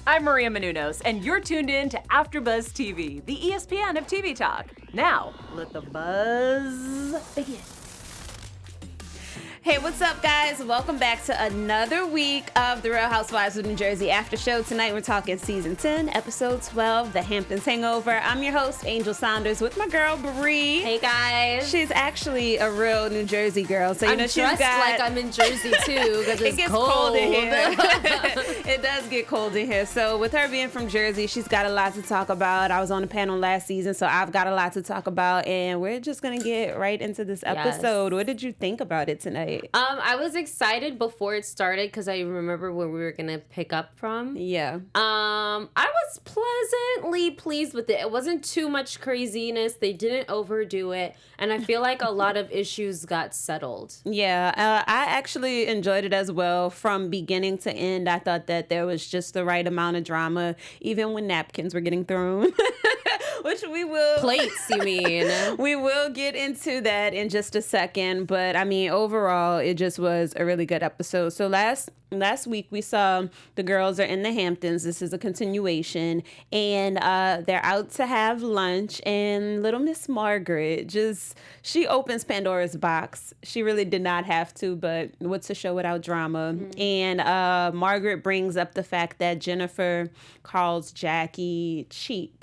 I'm Maria Menounos, and you're tuned in to AfterBuzz TV, the ESPN of TV talk. Now, let the buzz begin. Hey, what's up, guys? Welcome back to another week of The Real Housewives of New Jersey After Show. Tonight, we're talking Season 10, Episode 12, The Hamptons Hangover. I'm your host, Angel Saunders, with my girl, Bree. Hey, guys. She's actually a real New Jersey girl. So, I'm she's dressed like I'm in Jersey, too, because it gets cold in here. It does get cold in here. So, with her being from Jersey, she's got a lot to talk about. I was on the panel last season, so I've got a lot to talk about. And we're just going to get right into this episode. Yes. What did you think about it tonight? I was excited before it started because I remember where we were gonna pick up from. Yeah. I was pleasantly pleased with it. It wasn't too much craziness. They didn't overdo it, and I feel like a lot of issues got settled. Yeah, I actually enjoyed it as well from beginning to end. I thought that there was just the right amount of drama, even when napkins were getting thrown. Which we will... Plates, you mean? We will get into that in just a second. But, I mean, overall, it just was a really good episode. So last week, we saw the girls are in the Hamptons. This is a continuation. And they're out to have lunch. And little Miss Margaret she opens Pandora's box. She really did not have to, but what's a show without drama? Mm-hmm. And Margaret brings up the fact that Jennifer calls Jackie cheap.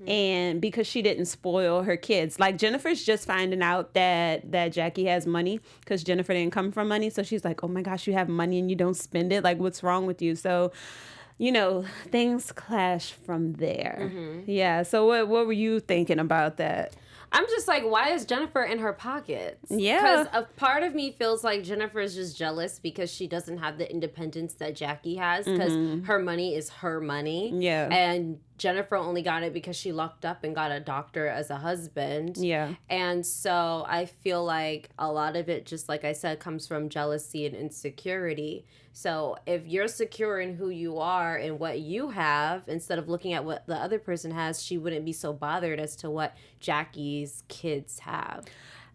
And because she didn't spoil her kids. Like, Jennifer's just finding out that Jackie has money because Jennifer didn't come from money. So she's like, oh my gosh, you have money and you don't spend it? Like, what's wrong with you? So, things clash from there. Mm-hmm. Yeah. So what were you thinking about that? I'm just like, why is Jennifer in her pockets? Yeah. Because a part of me feels like Jennifer is just jealous because she doesn't have the independence that Jackie has because her money is her money. Yeah. And Jennifer only got it because she lucked up and got a doctor as a husband. Yeah. And so I feel like a lot of it, just like I said, comes from jealousy and insecurity. So if you're secure in who you are and what you have, instead of looking at what the other person has, she wouldn't be so bothered as to what Jackie's kids have.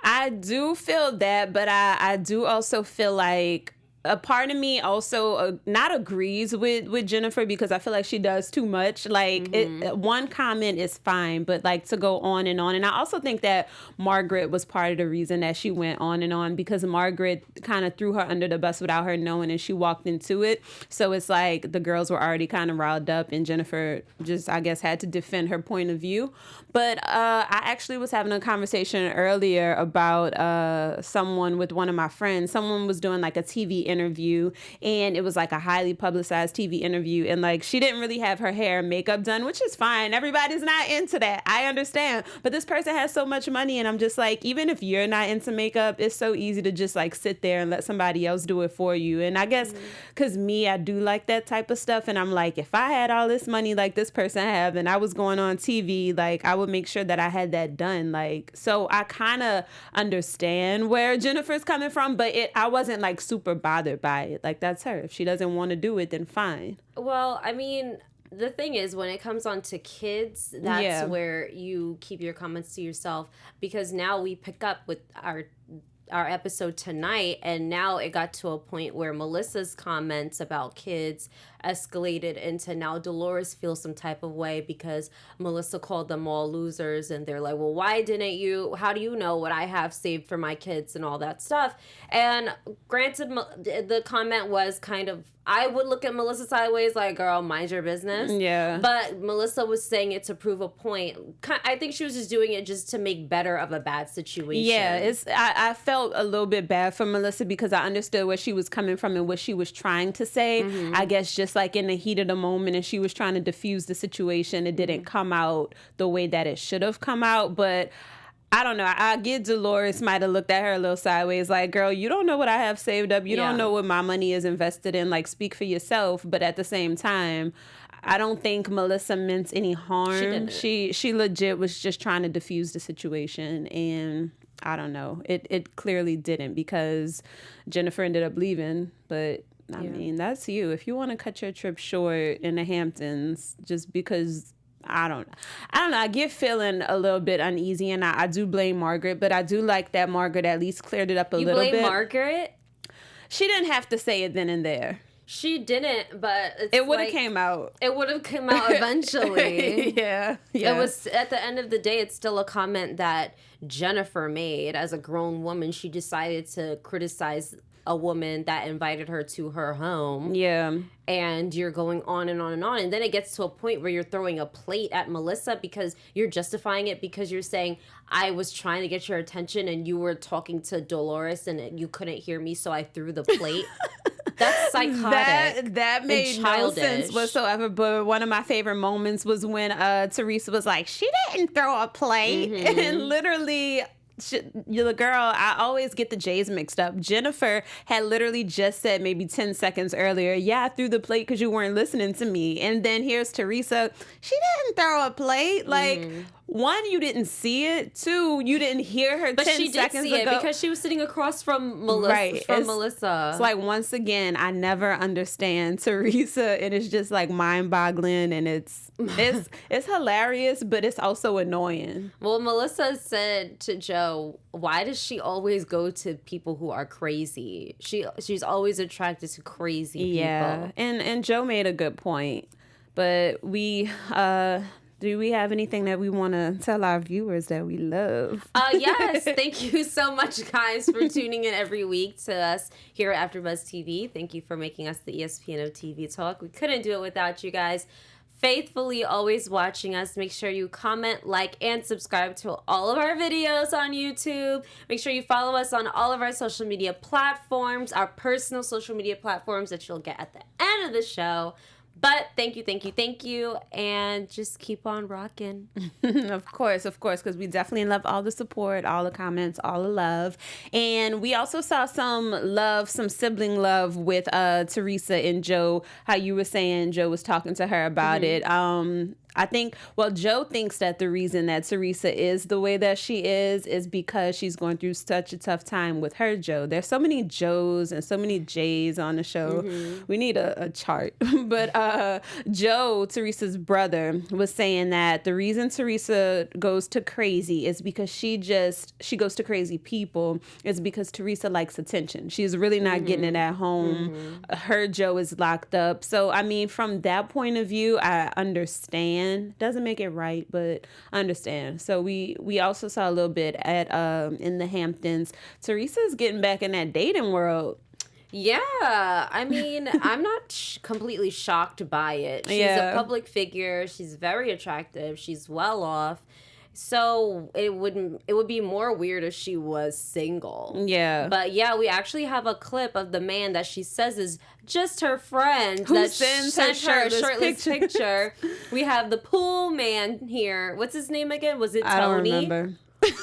I do feel that, but I do also feel like a part of me also not agrees with Jennifer because I feel like she does too much. Like, one comment is fine, but like to go on. And I also think that Margaret was part of the reason that she went on and on because Margaret kind of threw her under the bus without her knowing and she walked into it. So it's like the girls were already kind of riled up and Jennifer just, I guess, had to defend her point of view. But I actually was having a conversation earlier about someone with one of my friends. Someone was doing like a TV interview and it was like a highly publicized TV interview and like she didn't really have her hair and makeup done, which is fine. Everybody's not into that. I understand. But this person has so much money and I'm just like, even if you're not into makeup, it's so easy to just like sit there and let somebody else do it for you. And I guess because I do like that type of stuff and I'm like, if I had all this money like this person have and I was going on TV, like I would make sure that I had that done. Like, so I kind of understand where Jennifer's coming from, but I wasn't like super bothered by it. Like, that's her. If she doesn't want to do it, then fine. Well, I mean, the thing is, when it comes on to kids, that's where you keep your comments to yourself because now we pick up with our episode tonight and now it got to a point where Melissa's comments about kids escalated into now Dolores feels some type of way because Melissa called them all losers and they're like, well, how do you know what I have saved for my kids and all that stuff? And granted, the comment was kind of, I would look at Melissa sideways like, girl, mind your business. Yeah. But Melissa was saying it to prove a point. I think she was just doing it just to make better of a bad situation. Yeah, I felt a little bit bad for Melissa because I understood where she was coming from and what she was trying to say. Mm-hmm. I guess just like in the heat of the moment and she was trying to diffuse the situation, it didn't come out the way that it should have come out. But I don't know. I get Dolores might have looked at her a little sideways like, girl, you don't know what I have saved up. You don't know what my money is invested in. Like, speak for yourself. But at the same time, I don't think Melissa meant any harm. She legit was just trying to diffuse the situation. And I don't know. It clearly didn't because Jennifer ended up leaving. But I mean, that's you. If you want to cut your trip short in the Hamptons just because I don't know. I get feeling a little bit uneasy, and I do blame Margaret, but I do like that Margaret at least cleared it up a little bit. You blame Margaret? She didn't have to say it then and there. She didn't, but it would have came out. It would have come out eventually. Yeah. It was, at the end of the day, it's still a comment that Jennifer made as a grown woman. She decided to criticize a woman that invited her to her home. Yeah. And you're going on and on and on. And then it gets to a point where you're throwing a plate at Melissa because you're justifying it because you're saying, I was trying to get your attention and you were talking to Dolores and you couldn't hear me, so I threw the plate. That's psychotic. That made no sense whatsoever. But one of my favorite moments was when Teresa was like, she didn't throw a plate. Mm-hmm. And literally... the girl, I always get the J's mixed up. Jennifer had literally just said maybe 10 seconds earlier, yeah, I threw the plate because you weren't listening to me. And then here's Teresa, she didn't throw a plate. Like, one, you didn't see it. Two, you didn't hear her but 10 she seconds did see ago. It because she was sitting across from Melissa. Right. Melissa. It's like, once again, I never understand Teresa, and it's just like mind-boggling, and it's hilarious, but it's also annoying. Well, Melissa said to Joe, why does she always go to people who are crazy? She's always attracted to crazy people. Yeah, and Joe made a good point, but do we have anything that we want to tell our viewers that we love? Yes. Thank you so much, guys, for tuning in every week to us here at AfterBuzz TV. Thank you for making us the ESPN of TV talk. We couldn't do it without you guys. Faithfully always watching us. Make sure you comment, like, and subscribe to all of our videos on YouTube. Make sure you follow us on all of our social media platforms, our personal social media platforms that you'll get at the end of the show. But thank you, and just keep on rocking. Of course, because we definitely love all the support, all the comments, all the love. And we also saw some sibling love with Teresa and Joe, how you were saying Joe was talking to her about it. I think, Joe thinks that the reason that Teresa is the way that she is because she's going through such a tough time with her Joe. There's so many Joes and so many J's on the show. We need a chart. But Joe, Teresa's brother, was saying that the reason Teresa goes to crazy is because she goes to crazy people is because Teresa likes attention. She's really not getting it at home. Her Joe is locked up. So, I mean, from that point of view, I understand. Doesn't make it right, but I understand. So we also saw a little bit at in the Hamptons. Teresa's getting back in that dating world. Yeah, I mean, I'm not completely shocked by it. She's a public figure. She's very attractive. She's well off. So it would be more weird if she was single. Yeah. But yeah, we actually have a clip of the man that she says is just her friend who that sends sent her a shirtless picture. We have the pool man here. What's his name again? Was it Tony? I don't remember.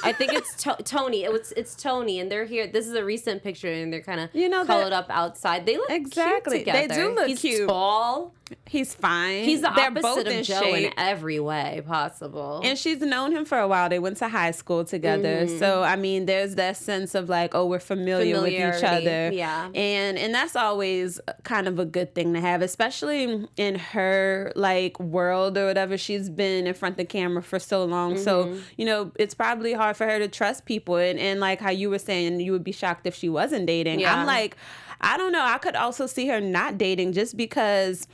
I think it's Tony. It's Tony, and they're here. This is a recent picture, and they're kind of cuddled up outside. They look cute together. They do look cute. He's tall. He's fine. He's the opposite both of in Joe shape. in every way possible. And she's known him for a while. They went to high school together. So, I mean, there's that sense of like, oh, we're familiar with each other. Yeah. And that's always kind of a good thing to have, especially in her like world or whatever. She's been in front of the camera for so long. So, you know, it's probably hard for her to trust people. And like how you were saying, you would be shocked if she wasn't dating. Yeah. I'm like, I don't know. I could also see her not dating just because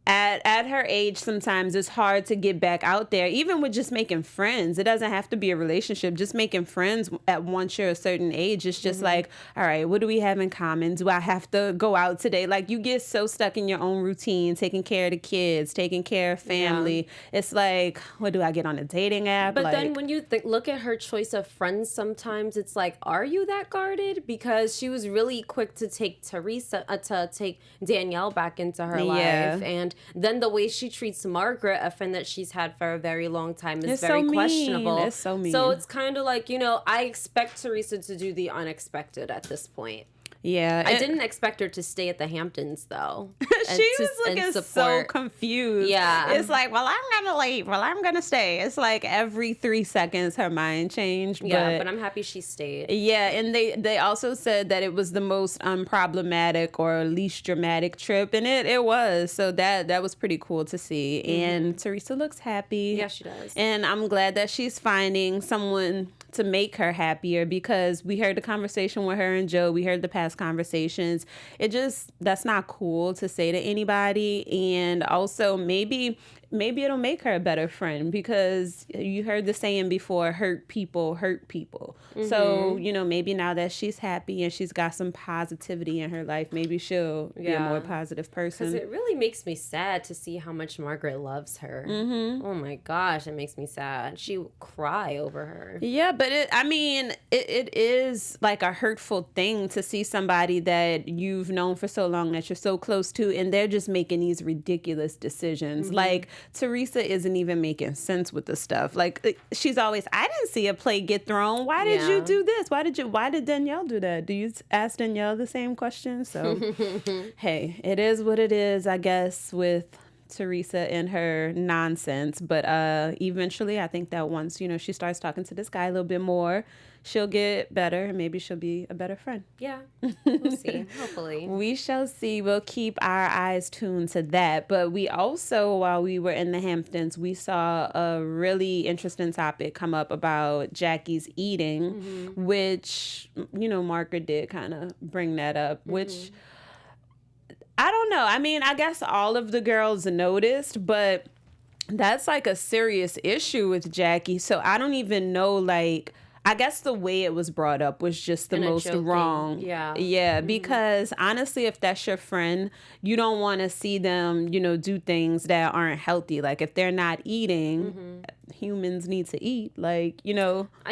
at her age, sometimes it's hard to get back out there, even with just making friends. It doesn't have to be a relationship. Just making friends once you're a certain age, it's just like, all right, what do we have in common? Do I have to go out today? Like, you get so stuck in your own routine, taking care of the kids, taking care of family. Yeah. It's like, what do I get on a dating app? But like, then when you look at her choice of friends, sometimes it's like, are you that guarded? Because she was really quick to take to take Danielle back into her life. And then the way she treats Margaret, a friend that she's had for a very long time, is very questionable. It's so mean. So it's kind of like, you know, I expect Teresa to do the unexpected at this point. Yeah. I didn't expect her to stay at the Hamptons, though. She was looking so confused. Yeah. It's like, well, I'm going to leave. Well, I'm going to stay. It's like every 3 seconds her mind changed. Yeah, but I'm happy she stayed. Yeah, and they also said that it was the most unproblematic or least dramatic trip, and it was. So that was pretty cool to see. And Teresa looks happy. Yeah, she does. And I'm glad that she's finding someone to make her happier, because we heard the conversation with her and Joe. We heard the past conversations. That's not cool to say to anybody. And also maybe it'll make her a better friend, because you heard the saying before, hurt people hurt people. Mm-hmm. So, maybe now that she's happy and she's got some positivity in her life, maybe she'll be a more positive person. Because it really makes me sad to see how much Margaret loves her. Mm-hmm. Oh my gosh, it makes me sad. She would cry over her. Yeah, but it is like a hurtful thing to see somebody that you've known for so long, that you're so close to, and they're just making these ridiculous decisions. Mm-hmm. Like, Teresa isn't even making sense with the stuff. Like, she's always, I didn't see a plate get thrown. Why did you do this? Why did Danielle do that? Do you ask Danielle the same question? So, hey, it is what it is, I guess, with Teresa and her nonsense. But eventually, I think that once, she starts talking to this guy a little bit more, she'll get better, and maybe she'll be a better friend. Yeah, we'll see. Hopefully. We shall see. We'll keep our eyes tuned to that. But we also, while we were in the Hamptons, we saw a really interesting topic come up about Jackie's eating, which, Margaret did kind of bring that up, which I don't know. I mean, I guess all of the girls noticed, but that's like a serious issue with Jackie. So I don't even know, I guess the way it was brought up was just the most wrong. Yeah. Yeah. Mm-hmm. Because honestly, if that's your friend, you don't want to see them, do things that aren't healthy. Like, if they're not eating, humans need to eat. I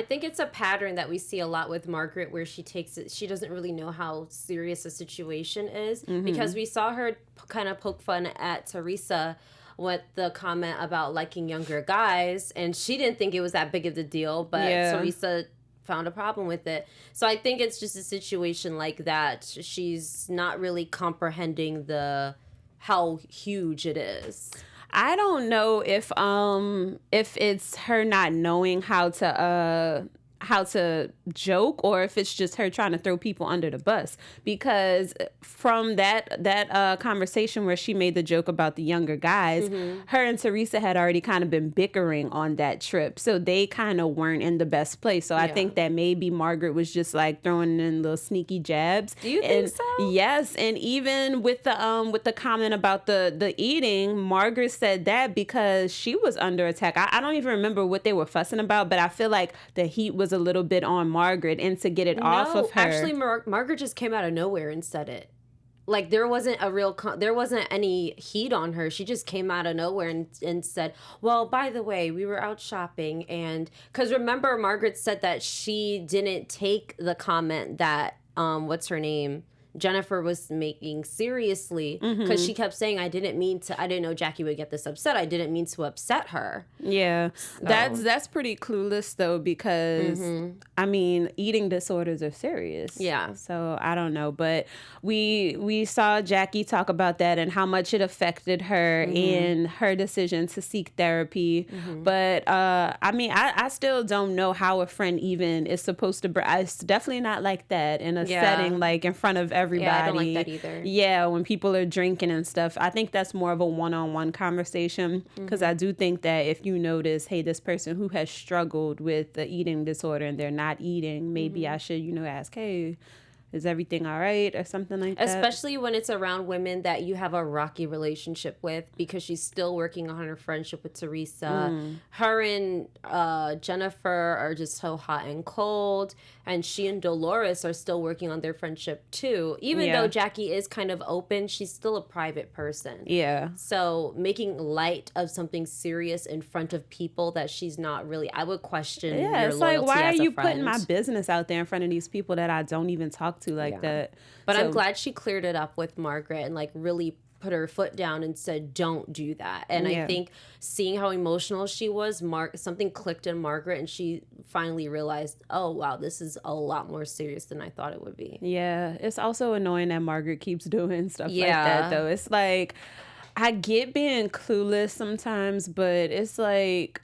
think it's a pattern that we see a lot with Margaret, where she doesn't really know how serious a situation is, because we saw her kind of poke fun at Teresa with the comment about liking younger guys, and she didn't think it was that big of a deal, but Teresa found a problem with it. So I think it's just a situation like that. She's not really comprehending how huge it is. I don't know if it's her not knowing how to joke, or if it's just her trying to throw people under the bus, because from that conversation where she made the joke about the younger guys, her and Teresa had already kind of been bickering on that trip, so they kind of weren't in the best place. So I think that maybe Margaret was just like throwing in little sneaky jabs. Do you think so? Yes. And even with the comment about the eating, Margaret said that because she was under attack. I don't even remember what they were fussing about, but I feel like the heat was a little bit on Margaret, and to get it off of her. Actually, Margaret just came out of nowhere and said it. Like, there wasn't there wasn't any heat on her. She just came out of nowhere and said, well, by the way, we were out shopping. And because remember, Margaret said that she didn't take the comment that, what's her name? Jennifer was making seriously, because she kept saying, I didn't know Jackie would get this upset. I didn't mean to upset her. Yeah. So. That's pretty clueless though, because I mean, eating disorders are serious. Yeah. So I don't know, but we saw Jackie talk about that and how much it affected her in her decision to seek therapy. But I mean, I still don't know how a friend even is supposed to it's definitely not like that in a setting like in front of everybody. Yeah, I don't like that either. Yeah, when people are drinking and stuff. I think that's more of a one-on-one conversation, because I do think that if you notice, hey, this person who has struggled with the eating disorder and they're not eating, maybe I should, ask, hey, is everything all right, or something like that? Especially when it's around women that you have a rocky relationship with, because she's still working on her friendship with Teresa. Her and Jennifer are just so hot and cold, and she and Dolores are still working on their friendship too. Even though Jackie is kind of open, she's still a private person. Yeah. So making light of something serious in front of people that she's not really, I would question your it's loyalty like, why as are a you friend. putting my business out there in front of these people that I don't even talk to like that? But I'm glad she cleared it up with Margaret and like really put her foot down and said, don't do that. And I think seeing how emotional she was, something clicked in Margaret, and she finally realized, oh, wow, this is a lot more serious than I thought it would be. Yeah. It's also annoying that Margaret keeps doing stuff like that, though. It's like, I get being clueless sometimes, but it's like,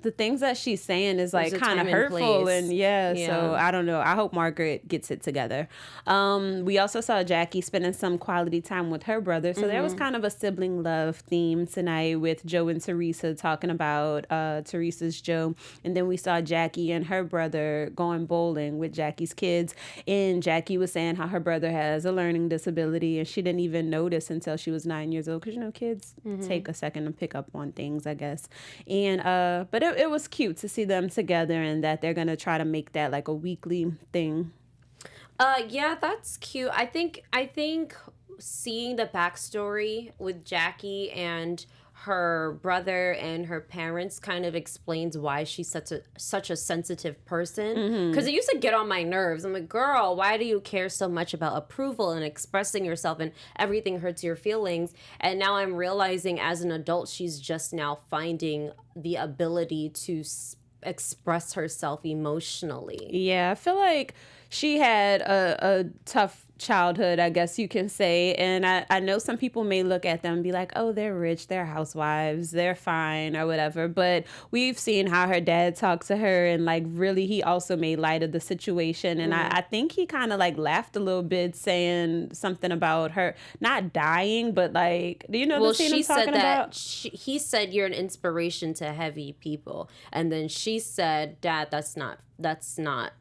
the things that she's saying is like There's a kind of time and hurtful. place. And so I don't know. I hope Margaret gets it together. We also saw Jackie spending some quality time with her brother. So there was kind of a sibling love theme tonight with Joe and Teresa talking about Teresa's Joe. And then we saw Jackie and her brother going bowling with Jackie's kids. And Jackie was saying how her brother has a learning disability and she didn't even notice until she was 9 years old. Because, kids take a second to pick up on things, I guess. And but it was cute to see them together and that they're going to try to make that like a weekly thing. Yeah, that's cute. I think seeing the backstory with Jackie and her brother and her parents kind of explains why she's such a sensitive person. Because it used to get on my nerves. I'm like, girl, why do you care so much about approval and expressing yourself, and everything hurts your feelings? And now I'm realizing as an adult, she's just now finding the ability to express herself emotionally. Yeah, I feel like she had a tough childhood, I guess you can say. And I know some people may look at them and be like, oh, they're rich, they're housewives, they're fine or whatever. But we've seen how her dad talked to her, and like really he also made light of the situation. And I think he kind of like laughed a little bit, saying something about her not dying, but like, do you know the scene I'm talking about? He said you're an inspiration to heavy people. And then she said, Dad, that's not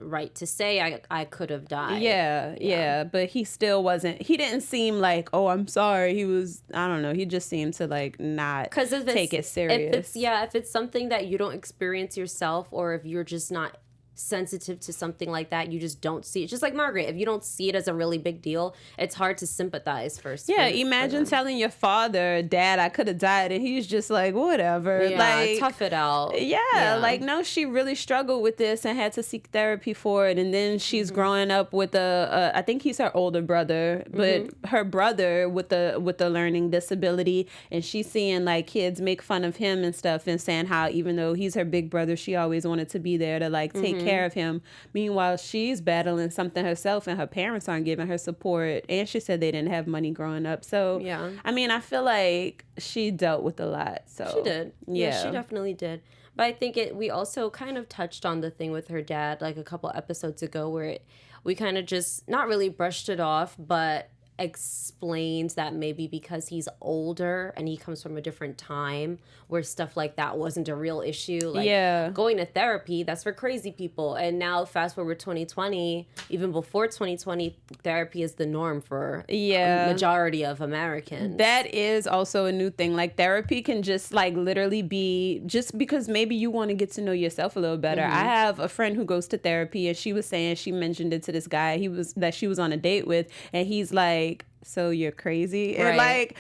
right to say. I could have died. Yeah. But he still wasn't, he didn't seem like, oh, I'm sorry. He was, I don't know. He just seemed to like not take it serious. If it's something that you don't experience yourself, or if you're just not sensitive to something like that, you just don't see it. Just like Margaret, if you don't see it as a really big deal, it's hard to sympathize first. Yeah, imagine telling your father, Dad, I could have died, and he's just like, whatever. Yeah, like, tough it out. Yeah, like, no, she really struggled with this and had to seek therapy for it. And then she's growing up with I think he's her older brother, but her brother with the learning disability, and she's seeing like kids make fun of him and stuff, and saying how even though he's her big brother, she always wanted to be there to like take care of him. Meanwhile, she's battling something herself, and her parents aren't giving her support. And she said they didn't have money growing up. So yeah, I mean, I feel like she dealt with a lot. So she did. Yeah, she definitely did. But I think we also kind of touched on the thing with her dad like a couple episodes ago, where we kind of just not really brushed it off, but explains that maybe because he's older and he comes from a different time where stuff like that wasn't a real issue. Like going to therapy, that's for crazy people. And now fast forward 2020, even before 2020, therapy is the norm for a majority of Americans. That is also a new thing. Like therapy can just like literally be just because maybe you want to get to know yourself a little better. I have a friend who goes to therapy, and she was saying she mentioned it to this guy that she was on a date with, and he's like, so you're crazy? And like,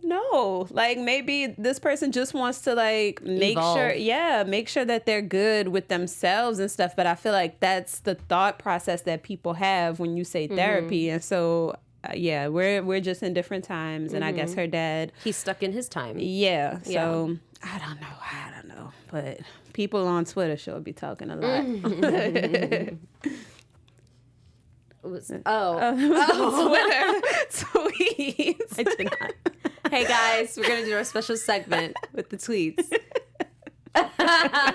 no, like maybe this person just wants to like make sure that they're good with themselves and stuff. But I feel like that's the thought process that people have when you say therapy. And so we're just in different times, and I guess her dad, he's stuck in his time. So I don't know, but people on Twitter sure be talking a lot. Twitter tweets. I did not. Hey guys, we're gonna do our special segment with the tweets. I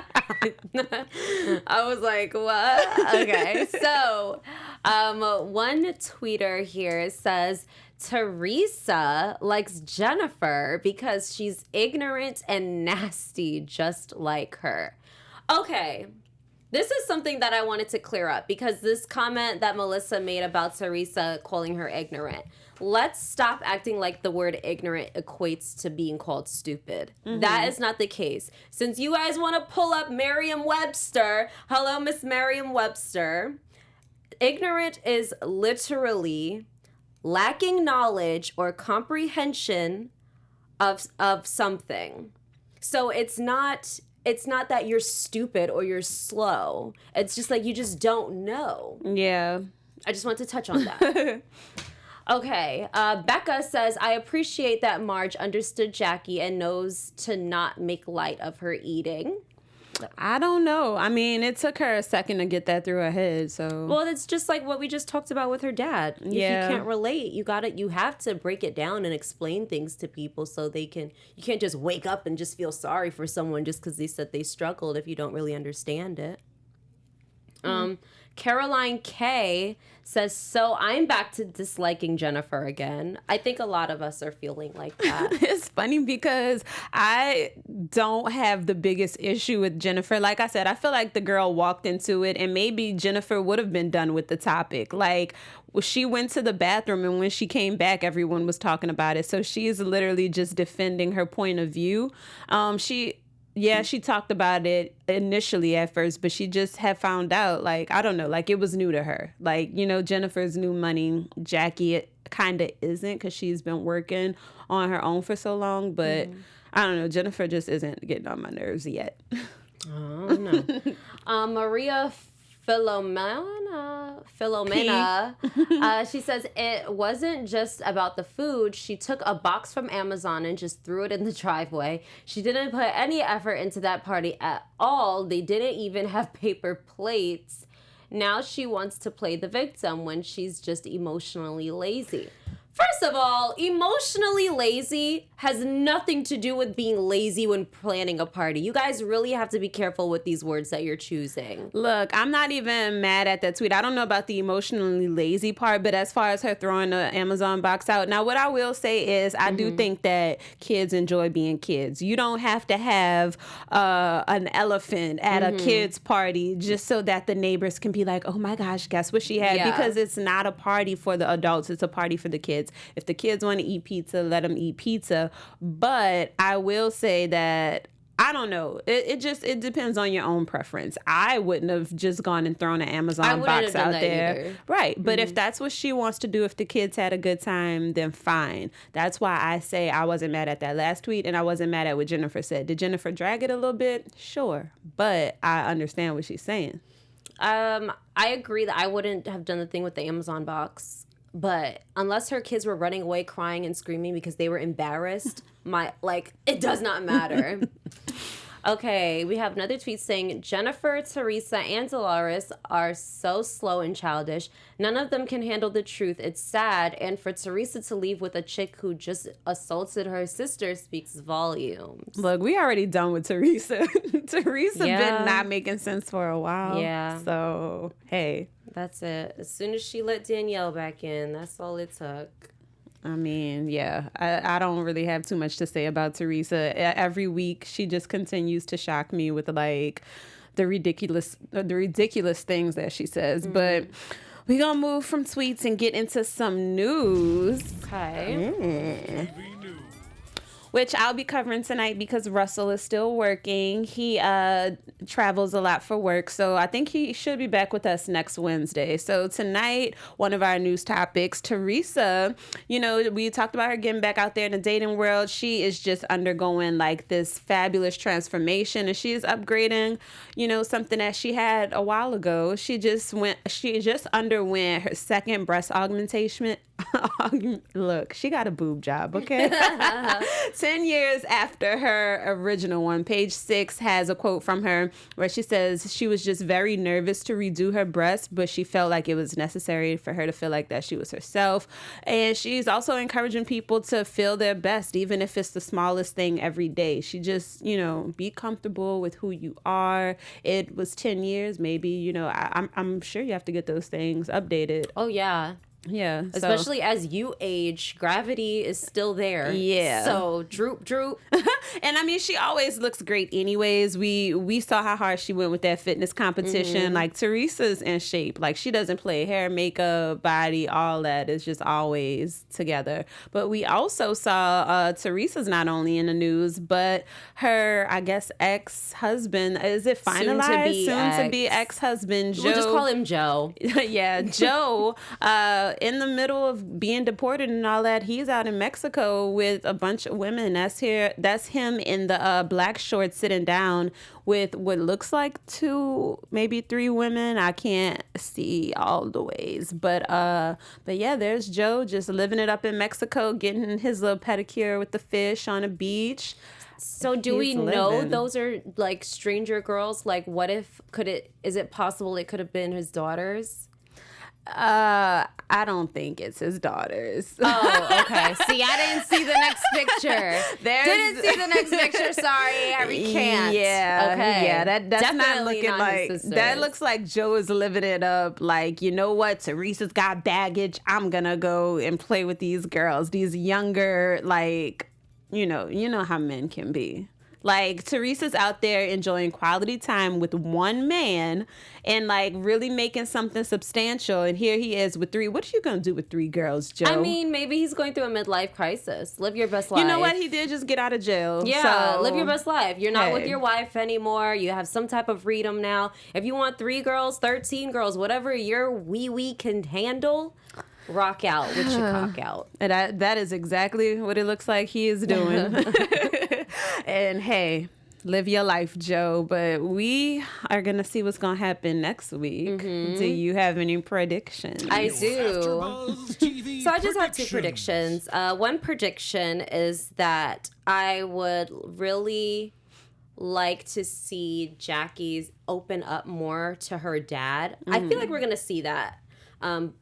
was like, what? Okay, so one tweeter here says Teresa likes Jennifer because she's ignorant and nasty, just like her. Okay. This is something that I wanted to clear up, because this comment that Melissa made about Teresa calling her ignorant. Let's stop acting like the word ignorant equates to being called stupid. That is not the case. Since you guys want to pull up Merriam-Webster, hello, Miss Merriam-Webster. Ignorant is literally lacking knowledge or comprehension of something. So it's not that you're stupid or you're slow. It's just like you just don't know. Yeah. I just want to touch on that. Okay. Becca says, I appreciate that Marge understood Jackie and knows to not make light of her eating. I don't know. I mean, it took her a second to get that through her head. So well, it's just like what we just talked about with her dad. If you can't relate, you have to break it down and explain things to people so they can. You can't just wake up and just feel sorry for someone just because they said they struggled if you don't really understand it. Caroline K says, so I'm back to disliking Jennifer again. I think a lot of us are feeling like that. It's funny because I don't have the biggest issue with Jennifer. Like I said, I feel like the girl walked into it and maybe Jennifer would have been done with the topic. Like, she went to the bathroom and when she came back, everyone was talking about it. So she is literally just defending her point of view. She talked about it initially at first, but she just had found out, like, I don't know, like it was new to her. Like, you know, Jennifer's new money. Jackie, it kind of isn't because she's been working on her own for so long. But I don't know, Jennifer just isn't getting on my nerves yet. Oh, no. Maria Filomena, she says it wasn't just about the food. She took a box from Amazon and just threw it in the driveway. She didn't put any effort into that party at all. They didn't even have paper plates. Now she wants to play the victim when she's just emotionally lazy. First of all, emotionally lazy has nothing to do with being lazy when planning a party. You guys really have to be careful with these words that you're choosing. Look, I'm not even mad at that tweet. I don't know about the emotionally lazy part, but as far as her throwing the Amazon box out, now what I will say is I do think that kids enjoy being kids. You don't have to have an elephant at a kid's party just so that the neighbors can be like, oh my gosh, guess what she had? Because it's not a party for the adults. It's a party for the kids. If the kids want to eat pizza, let them eat pizza. But I will say that, I don't know. It depends on your own preference. I wouldn't have just gone and thrown an Amazon box out there. Either. Right. But if that's what she wants to do, if the kids had a good time, then fine. That's why I say I wasn't mad at that last tweet and I wasn't mad at what Jennifer said. Did Jennifer drag it a little bit? Sure. But I understand what she's saying. I agree that I wouldn't have done the thing with the Amazon box. But unless her kids were running away crying and screaming because they were embarrassed, it does not matter. Okay, we have another tweet saying, Jennifer, Teresa, and Dolores are so slow and childish. None of them can handle the truth. It's sad. And for Teresa to leave with a chick who just assaulted her sister speaks volumes. Look, we already done with Teresa. Teresa been not making sense for a while. Yeah. So, hey. That's it. As soon as she let Danielle back in, that's all it took. I mean, yeah, I don't really have too much to say about Teresa. Every week, she just continues to shock me with like the ridiculous things that she says. But we're gonna move from tweets and get into some news. Okay. Which I'll be covering tonight because Russell is still working. He travels a lot for work, so I think he should be back with us next Wednesday. So tonight, one of our news topics, Teresa, you know, we talked about her getting back out there in the dating world. She is just undergoing like this fabulous transformation, and she is upgrading, you know, something that she had a while ago. She just underwent her second breast augmentation. Look, she got a boob job, okay? 10 years after her original one. Page 6 has a quote from her where she says she was just very nervous to redo her breasts, but she felt like it was necessary for her to feel like that she was herself. And she's also encouraging people to feel their best, even if it's the smallest thing every day. She just, you know, be comfortable with who you are. It was 10 years, maybe, you know, I'm sure you have to get those things updated. Oh, yeah. Yeah. Especially as you age, gravity is still there. Yeah. So droop. And I mean, she always looks great anyways. We saw how hard she went with that fitness competition. Like Teresa's in shape. Like she doesn't play hair, makeup, body, all that is just always together. But we also saw Teresa's not only in the news, but her, I guess, ex-husband, is it finalized? Soon to be ex-husband, Joe. We'll just call him Joe. Yeah, Joe. In the middle of being deported and all that, he's out in Mexico with a bunch of women. That's him in the black shorts sitting down with what looks like 2, maybe 3 women. I can't see all the ways, but yeah, there's Joe just living it up in Mexico, getting his little pedicure with the fish on a beach. So do we know those are like stranger girls? Like, what if is it possible it could have been his daughters? I don't think it's his daughters. Oh, okay. See, I didn't see the next picture. Didn't see the next picture. Sorry, I recant. Yeah. Okay. Yeah, that's Definitely not looking not like. That looks like Joe is living it up. Like, you know what? Teresa's got baggage. I'm gonna go and play with these girls. These younger, like, you know how men can be. Like, Teresa's out there enjoying quality time with one man and, like, really making something substantial. And here he is with 3. What are you going to do with 3 girls, Joe? I mean, maybe he's going through a midlife crisis. Live your best life. You know what? He did just get out of jail. Yeah, so, live your best life. You're not with your wife anymore. You have some type of freedom now. If you want 3 girls, 13 girls, whatever your wee can handle, rock out with your cock out. And that is exactly what it looks like he is doing. And hey, live your life, Joe. But we are going to see what's going to happen next week. Mm-hmm. Do you have any predictions? I do. So I just have 2 predictions. One prediction is that I would really like to see Jackie's open up more to her dad. Mm-hmm. I feel like we're going to see that.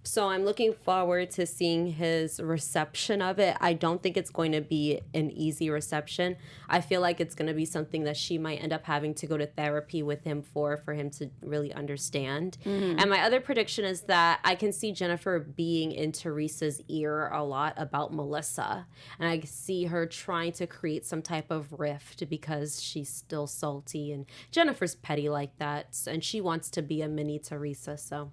So I'm looking forward to seeing his reception of it. I don't think it's going to be an easy reception. I feel like it's going to be something that she might end up having to go to therapy with him for him to really understand. Mm-hmm. And my other prediction is that I can see Jennifer being in Teresa's ear a lot about Melissa. And I see her trying to create some type of rift because she's still salty. And Jennifer's petty like that. And she wants to be a mini Teresa, so...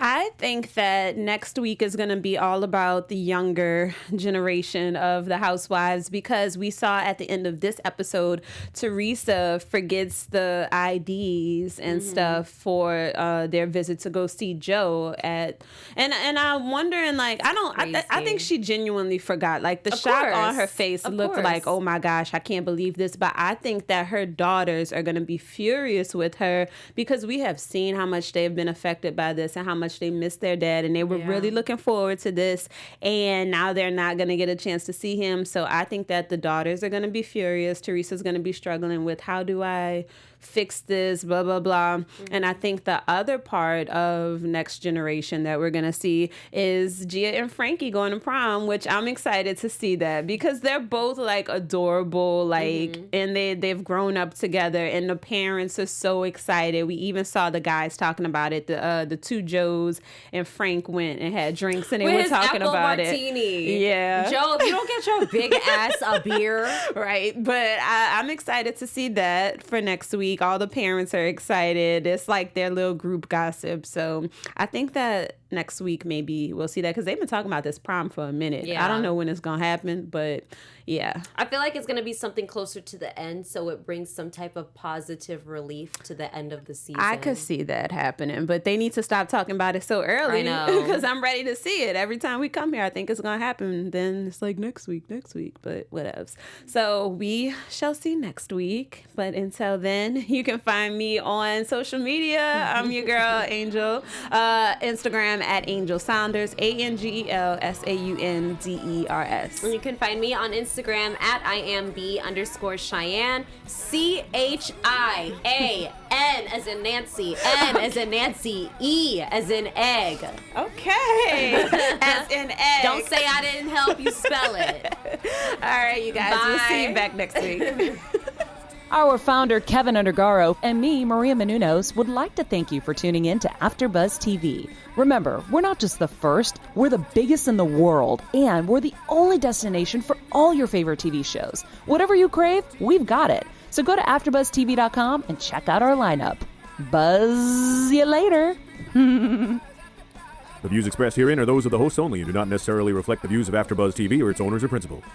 I think that next week is going to be all about the younger generation of the Housewives, because we saw at the end of this episode, Teresa forgets the IDs and stuff for their visit to go see Joe at, and I'm wondering, like, I think she genuinely forgot. Like, the shock on her face looked like, oh my gosh, I can't believe this. But I think that her daughters are going to be furious with her because we have seen how much they've been affected by this and how much they miss their dad, and they were really looking forward to this, and now they're not going to get a chance to see him. So I think that the daughters are going to be furious. Teresa's going to be struggling with, how do I fix this, blah, blah, blah. Mm-hmm. And I think the other part of Next Generation that we're going to see is Gia and Frankie going to prom, which I'm excited to see that because they're both like adorable, like, and they've grown up together, and the parents are so excited. We even saw the guys talking about it. The 2 Joes and Frank went and had drinks, and they were talking about martini. It. Yeah. Joe, if you don't get your big ass a beer. Right. But I'm excited to see that for next week. All the parents are excited. It's like their little group gossip. So I think that next week maybe we'll see that, because they've been talking about this prom for a minute. Yeah. I don't know when it's going to happen, but yeah. I feel like it's going to be something closer to the end, so it brings some type of positive relief to the end of the season. I could see that happening, but they need to stop talking about it so early. I know. Because I'm ready to see it. Every time we come here, I think it's going to happen. Then it's like next week, but whatevs. So we shall see next week. But until then, you can find me on social media. I'm your girl, Angel. Instagram at Angel Saunders, ANGELSAUNDERS. And you can find me on Instagram at IamB_Cheanne, CHIAN as in Nancy, N as in Nancy, E as in egg. Okay. As in egg. Don't say I didn't help you spell it. All right, you guys. Bye. We'll see you back next week. Our founder, Keven Undergaro, and me, Maria Menounos, would like to thank you for tuning in to AfterBuzz TV. Remember, we're not just the first, we're the biggest in the world, and we're the only destination for all your favorite TV shows. Whatever you crave, we've got it. So go to AfterBuzzTV.com and check out our lineup. Buzz you later. The views expressed herein are those of the hosts only and do not necessarily reflect the views of AfterBuzz TV or its owners or principals.